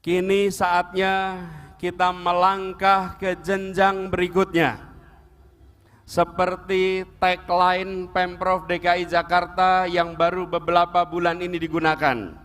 Kini saatnya kita melangkah ke jenjang berikutnya. Seperti tagline Pemprov DKI Jakarta yang baru beberapa bulan ini digunakan.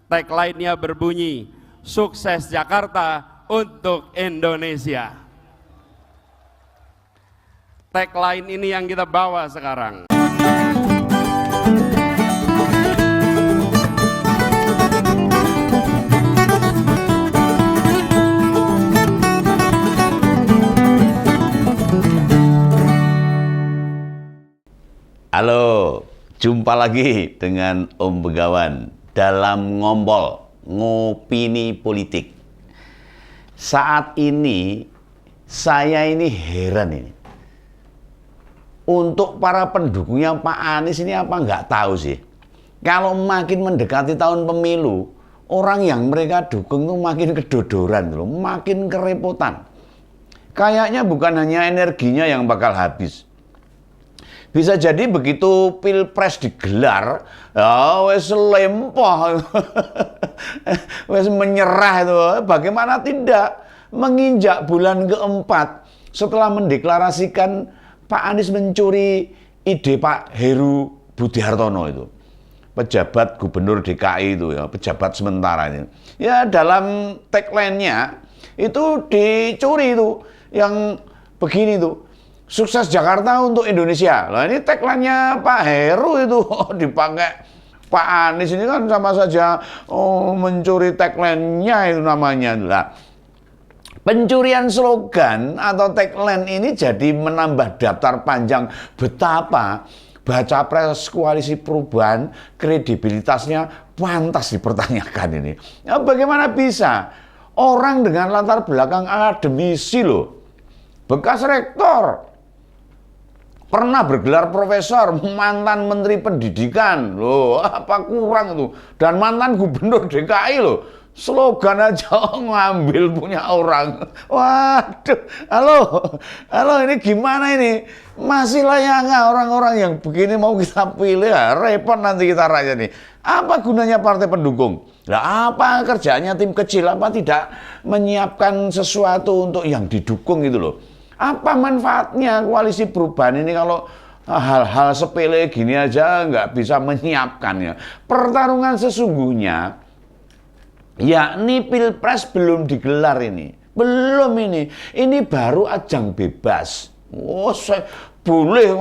Tagline-nya berbunyi, sukses Jakarta untuk Indonesia. Tagline ini yang kita bawa sekarang. Halo, jumpa lagi dengan Om Begawan dalam Ngopini Politik. Saat ini saya ini heran ini. Untuk para pendukungnya Pak Anies ini apa nggak tahu sih? Kalau makin mendekati tahun pemilu, orang yang mereka dukung tuh makin kedodoran, makin kerepotan. Kayaknya bukan hanya energinya yang bakal habis. Bisa jadi begitu pilpres digelar, ya wes lempoh, wes menyerah itu. Bagaimana tidak menginjak bulan keempat setelah mendeklarasikan Pak Anies mencuri ide Pak Heru Budi Hartono itu, pejabat gubernur DKI itu ya, pejabat sementara ini. Ya dalam tagline-nya itu dicuri itu, yang begini tuh. Sukses Jakarta untuk Indonesia. Nah ini tagline-nya Pak Heru itu dipakai Pak Anies ini kan sama saja mencuri tagline-nya itu namanya. Nah, pencurian slogan atau tagline ini jadi menambah daftar panjang betapa baca pres koalisi perubahan kredibilitasnya pantas dipertanyakan ini. Nah, bagaimana bisa orang dengan latar belakang akademisi loh, bekas rektor, pernah bergelar profesor, mantan menteri pendidikan, loh apa kurang itu, dan mantan gubernur DKI loh, slogan aja ngambil punya orang. Waduh, halo ini gimana ini? Masih layak nggak orang-orang yang begini mau kita pilih? Ya, repot nanti kita rakyat nih. Apa gunanya partai pendukung? Nah, apa kerjanya tim kecil? Apa tidak menyiapkan sesuatu untuk yang didukung gitu loh? Apa manfaatnya koalisi perubahan ini kalau hal-hal sepele gini aja nggak bisa menyiapkannya? Pertarungan sesungguhnya, yakni pilpres belum digelar ini. Belum ini. Ini baru ajang bebas. Oh, saya boleh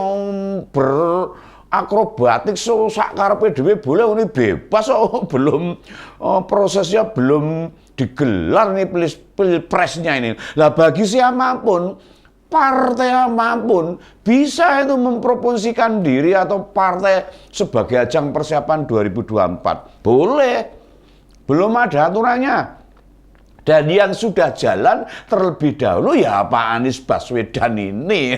berakrobatik sak karepe dhewe boleh, ini bebas. Belum prosesnya belum digelar nih pilpresnya ini. Lah bagi siapapun, partai apapun bisa itu mempromosikan diri atau partai sebagai ajang persiapan 2024. Boleh. Belum ada aturannya. Dan yang sudah jalan terlebih dahulu ya Pak Anies Baswedan ini.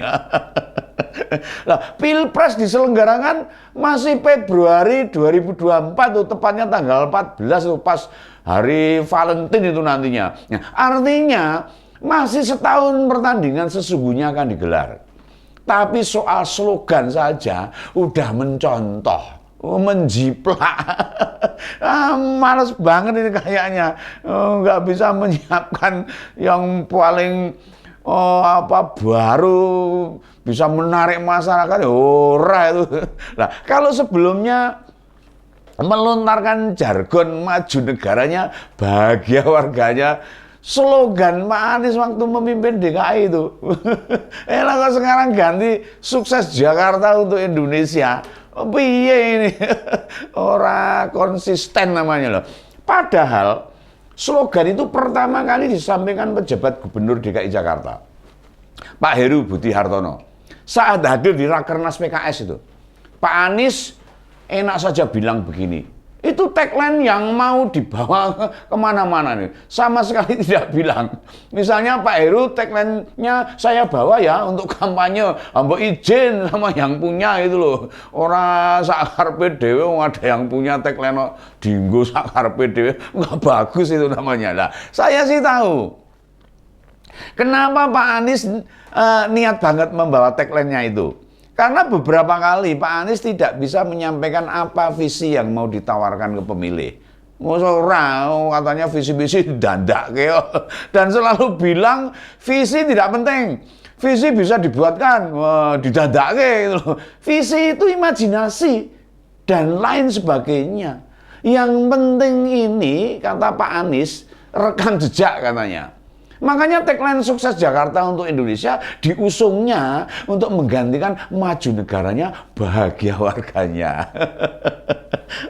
Nah, pilpres diselenggarakan masih Februari 2024 tuh, tepatnya tanggal 14 tuh, pas hari Valentine itu nantinya. Nah, artinya masih setahun pertandingan sesungguhnya akan digelar. Tapi soal slogan saja udah mencontoh, menjiplak. Males banget ini kayaknya. Nggak bisa menyiapkan yang paling baru bisa menarik masyarakat. Ora itu. Nah, kalau sebelumnya melontarkan jargon maju negaranya, bahagia warganya, slogan Pak Anies waktu memimpin DKI itu. Lah kok sekarang ganti sukses Jakarta untuk Indonesia. Piye ini? Ora konsisten namanya loh. Padahal slogan itu pertama kali disampaikan pejabat gubernur DKI Jakarta, Pak Heru Budi Hartono, saat hadir di Rakernas PKS itu. Pak Anies enak saja bilang begini. Itu tagline yang mau dibawa kemana-mana nih. Sama sekali tidak bilang. Misalnya Pak Heru tagline-nya saya bawa ya untuk kampanye. Mbok izin sama yang punya itu loh. Orang sakarepe dhewe ada yang punya tagline dinggo sakarepe dhewe. Nggak bagus itu namanya. Lah, saya sih tahu. Kenapa Pak Anies niat banget membawa tagline-nya itu? Karena beberapa kali Pak Anies tidak bisa menyampaikan apa visi yang mau ditawarkan ke pemilih. ora, katanya visi-visi dandake dan selalu bilang visi tidak penting. Visi bisa dibuatkan, didandake gitu loh. Visi itu imajinasi dan lain sebagainya. Yang penting ini kata Pak Anies rekam jejak katanya. Makanya tagline sukses Jakarta untuk Indonesia diusungnya untuk menggantikan maju negaranya, bahagia warganya.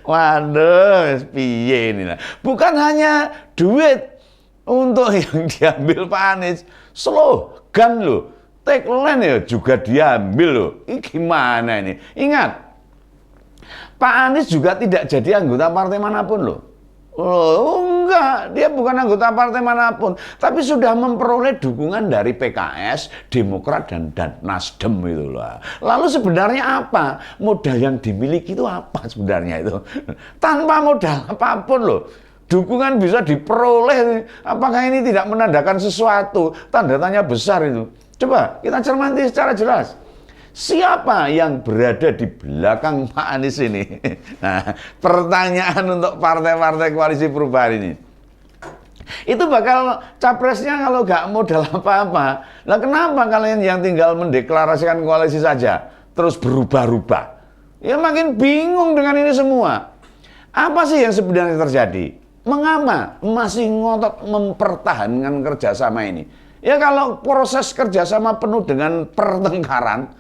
Waduh, piye ini lah. Bukan hanya duit untuk yang diambil Pak Anies, slogan loh, tagline ya juga diambil loh. Ini gimana ini? Ingat, Pak Anies juga tidak jadi anggota partai manapun loh. Oh enggak, dia bukan anggota partai manapun, tapi sudah memperoleh dukungan dari PKS, Demokrat dan Nasdem itu loh. Lalu sebenarnya apa modal yang dimiliki itu apa sebenarnya itu? Tanpa modal apapun loh, dukungan bisa diperoleh. Apakah ini tidak menandakan sesuatu? Tanda tanya besar itu. Coba kita cermati secara jelas. Siapa yang berada di belakang Pak Anies ini? Nah, pertanyaan untuk partai-partai koalisi perubahan ini. Itu bakal capresnya kalau nggak modal apa-apa. Lah kenapa kalian yang tinggal mendeklarasikan koalisi saja terus berubah-ubah? Ya makin bingung dengan ini semua. Apa sih yang sebenarnya terjadi? Mengapa masih ngotot mempertahankan kerjasama ini? Ya kalau proses kerjasama penuh dengan pertengkaran,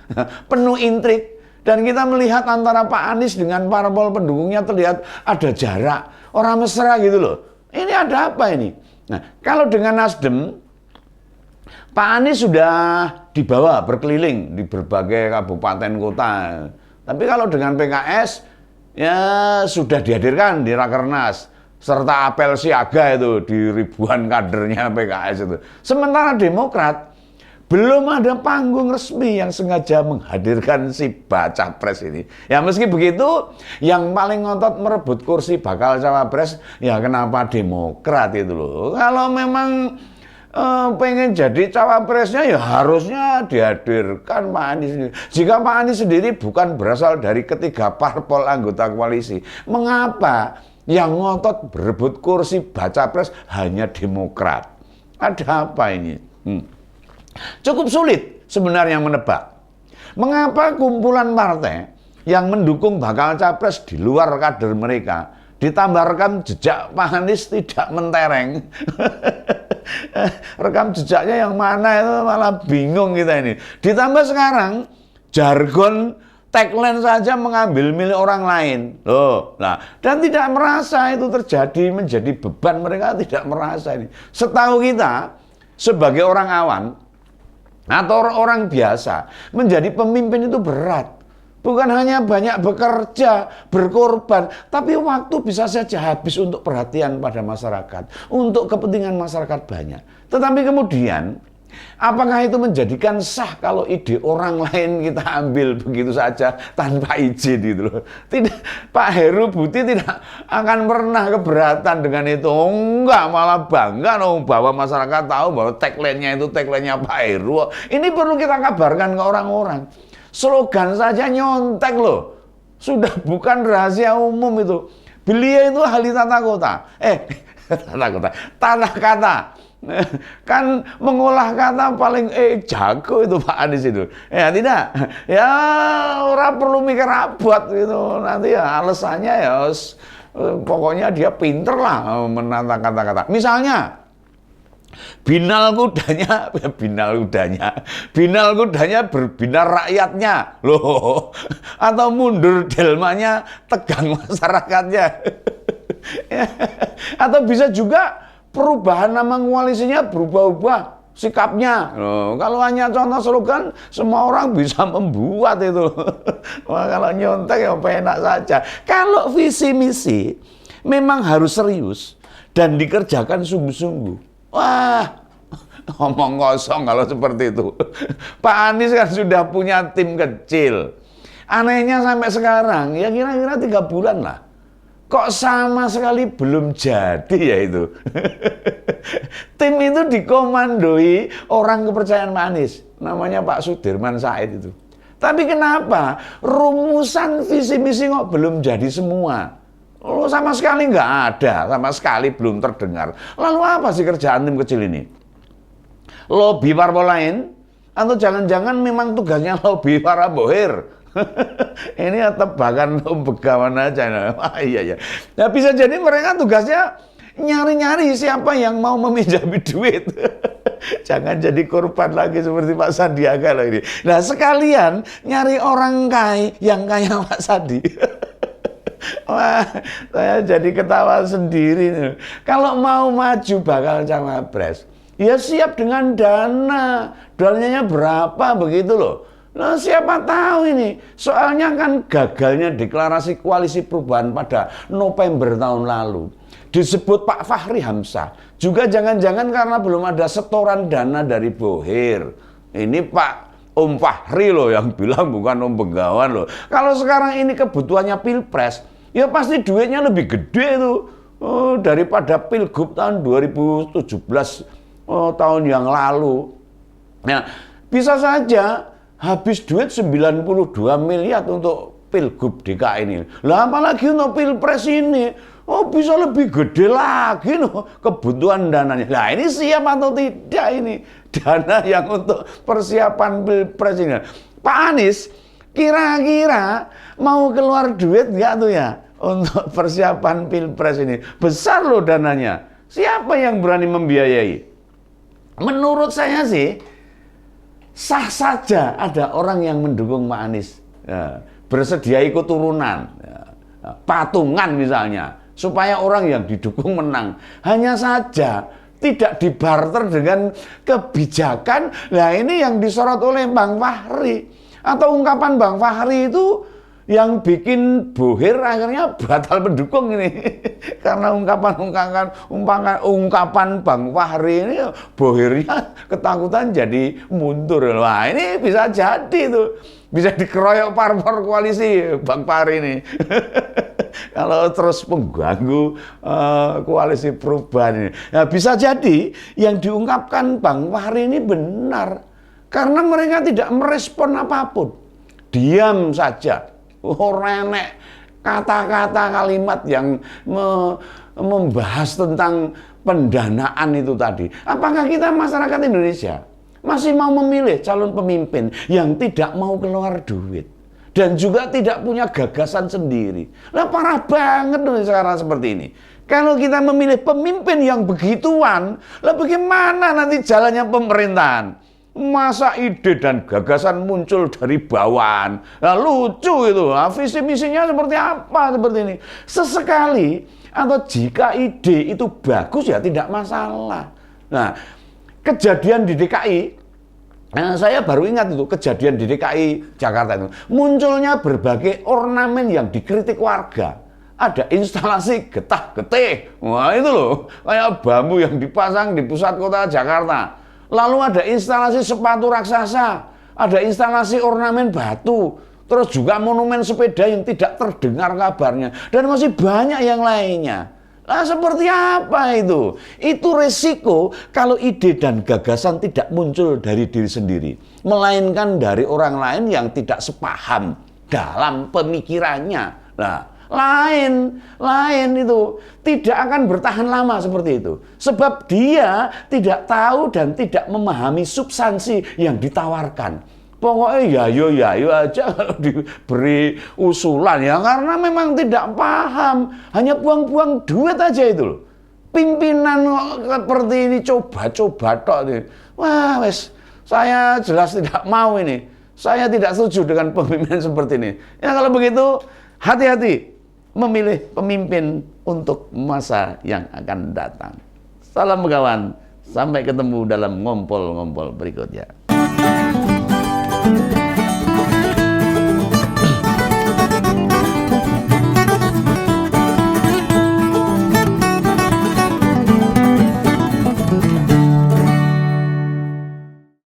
penuh intrik, dan kita melihat antara Pak Anies dengan parpol pendukungnya terlihat ada jarak, orang mesra gitu loh. Ini ada apa ini? Nah, kalau dengan Nasdem, Pak Anies sudah dibawa berkeliling di berbagai kabupaten kota. Tapi kalau dengan PKS, ya sudah dihadirkan di Rakernas. Serta apel siaga itu di ribuan kadernya PKS itu. Sementara Demokrat belum ada panggung resmi yang sengaja menghadirkan si baca pres ini. Ya meski begitu, yang paling ngotot merebut kursi bakal cawapres, ya kenapa Demokrat itu loh. Kalau memang pengen jadi cawapresnya ya harusnya dihadirkan Pak Anies sendiri. Jika Pak Anies sendiri bukan berasal dari ketiga parpol anggota koalisi, mengapa yang ngotot berebut kursi baca pres hanya Demokrat? Ada apa ini? Cukup sulit sebenarnya menebak. Mengapa kumpulan partai yang mendukung bakal capres di luar kader mereka ditambah rekam jejak Pak Anies tidak mentereng? Rekam jejaknya yang mana itu malah bingung kita ini. Ditambah sekarang jargon tagline saja mengambil milik orang lain. Loh, nah, dan tidak merasa itu terjadi menjadi beban, mereka tidak merasa ini. Setahu kita sebagai orang awam atau orang biasa, menjadi pemimpin itu berat. Bukan hanya banyak bekerja, berkorban, tapi waktu bisa saja habis untuk perhatian pada masyarakat, untuk kepentingan masyarakat banyak. Tetapi kemudian apakah itu menjadikan sah kalau ide orang lain kita ambil begitu saja tanpa izin gitu loh? Tidak, Pak Heru Budi tidak akan pernah keberatan dengan itu. Oh, enggak, malah bangga bahwa masyarakat tahu bahwa tagline-nya itu tagline-nya Pak Heru. Ini perlu kita kabarkan ke orang-orang. Slogan saja nyontek loh. Sudah bukan rahasia umum itu. Beliau itu ahli tata kota. Tata kata. Kan mengolah kata paling jago itu Pak Anies itu. Ya tidak. Ya orang perlu mikir abot gitu. Nanti ya alasannya ya pokoknya dia pinter lah menata kata-kata. Misalnya binal kudanya berbinar rakyatnya loh, atau mundur delmanya tegang masyarakatnya. Atau bisa juga perubahan nama koalisinya berubah-ubah sikapnya. Loh, kalau hanya contoh slogan semua orang bisa membuat itu. Wah, kalau nyontek ya enak saja. Kalau visi misi memang harus serius dan dikerjakan sungguh-sungguh. Wah, ngomong kosong kalau seperti itu. Pak Anies kan sudah punya tim kecil. Anehnya sampai sekarang, ya kira-kira 3 bulan lah. Kok sama sekali belum jadi ya itu. Tim itu dikomandoi orang kepercayaan Pak Anies. Namanya Pak Sudirman Said itu. Tapi kenapa rumusan visi misi kok belum jadi semua? Oh, sama sekali nggak ada, sama sekali belum terdengar. Lalu apa sih kerjaan tim kecil ini? Lobby parpol lain? Atau jangan-jangan memang tugasnya lobby para bohir? Ini tebakan begawan aja. Wah, iya. Nah, bisa jadi mereka tugasnya nyari-nyari siapa yang mau meminjami duit. Jangan jadi korban lagi seperti Pak Sandiaga loh ini. Nah, sekalian nyari orang kaya yang kaya Pak Sandi. Wah, saya jadi ketawa sendiri. Kalau mau maju bakal cawapres, ya siap dengan dana. Dananya berapa begitu loh. Nah, siapa tahu ini. Soalnya kan gagalnya deklarasi koalisi perubahan pada November tahun lalu. Disebut Pak Fahri Hamzah. Juga jangan-jangan karena belum ada setoran dana dari Bohir. Ini Pak Om Fahri loh yang bilang, bukan Om Begawan loh. Kalau sekarang ini kebutuhannya Pilpres, ya pasti duitnya lebih gede tuh daripada Pilgub tahun 2017 tahun yang lalu. Nah, bisa saja habis duit 92 miliar untuk Pilgub DKI ini. Lah apalagi untuk Pilpres ini. Oh, bisa lebih gede lagi loh kebutuhan dananya. Nah, ini siap atau tidak ini dana yang untuk persiapan Pilpres ini. Pak Anies kira-kira mau keluar duit nggak tuh ya untuk persiapan Pilpres ini? Besar loh dananya. Siapa yang berani membiayai? Menurut saya sih sah saja ada orang yang mendukung Pak Anies, ya, bersedia ikut turunan, ya, patungan misalnya, supaya orang yang didukung menang. Hanya saja tidak dibarter dengan kebijakan. Nah, ini yang disorot oleh Bang Fahri. Atau ungkapan Bang Fahri itu yang bikin Bohir akhirnya batal mendukung ini. Karena ungkapan Bang Fahri ini, Bohirnya ketakutan jadi mundur. Wah, ini bisa jadi tuh. Bisa dikeroyok parpol koalisi Bang Fahri ini. Kalau terus mengganggu koalisi perubahan ini. Nah, bisa jadi yang diungkapkan Bang Fahri ini benar. Karena mereka tidak merespon apapun. Diam saja. Renek kata-kata kalimat yang membahas tentang pendanaan itu tadi. Apakah kita masyarakat Indonesia masih mau memilih calon pemimpin yang tidak mau keluar duit dan juga tidak punya gagasan sendiri? Nah, parah banget nih sekarang seperti ini. Kalau kita memilih pemimpin yang begituan, lah bagaimana nanti jalannya pemerintahan? Masa ide dan gagasan muncul dari bawahan? Nah, lucu itu. Nah, visi misinya seperti apa seperti ini? Sesekali atau jika ide itu bagus ya tidak masalah. Nah, kejadian di DKI, saya baru ingat itu kejadian di DKI Jakarta itu. Munculnya berbagai ornamen yang dikritik warga. Ada instalasi getah-getih. Wah, itu loh, kayak bambu yang dipasang di pusat kota Jakarta. Lalu ada instalasi sepatu raksasa, ada instalasi ornamen batu, terus juga monumen sepeda yang tidak terdengar kabarnya, dan masih banyak yang lainnya. Nah, seperti apa itu? Itu resiko kalau ide dan gagasan tidak muncul dari diri sendiri, melainkan dari orang lain yang tidak sepaham dalam pemikirannya. Nah, lain itu tidak akan bertahan lama seperti itu, sebab dia tidak tahu dan tidak memahami substansi yang ditawarkan. Pokoknya yayo aja kalau diberi usulan ya, karena memang tidak paham, hanya buang-buang duit aja itu loh. Pimpinan seperti ini coba-coba tok ini. Wah, wes, saya jelas tidak mau ini. Saya tidak setuju dengan pemimpin seperti ini. Ya kalau begitu hati-hati memilih pemimpin untuk masa yang akan datang. Salam Begawan, sampai ketemu dalam ngompol-ngompol berikutnya.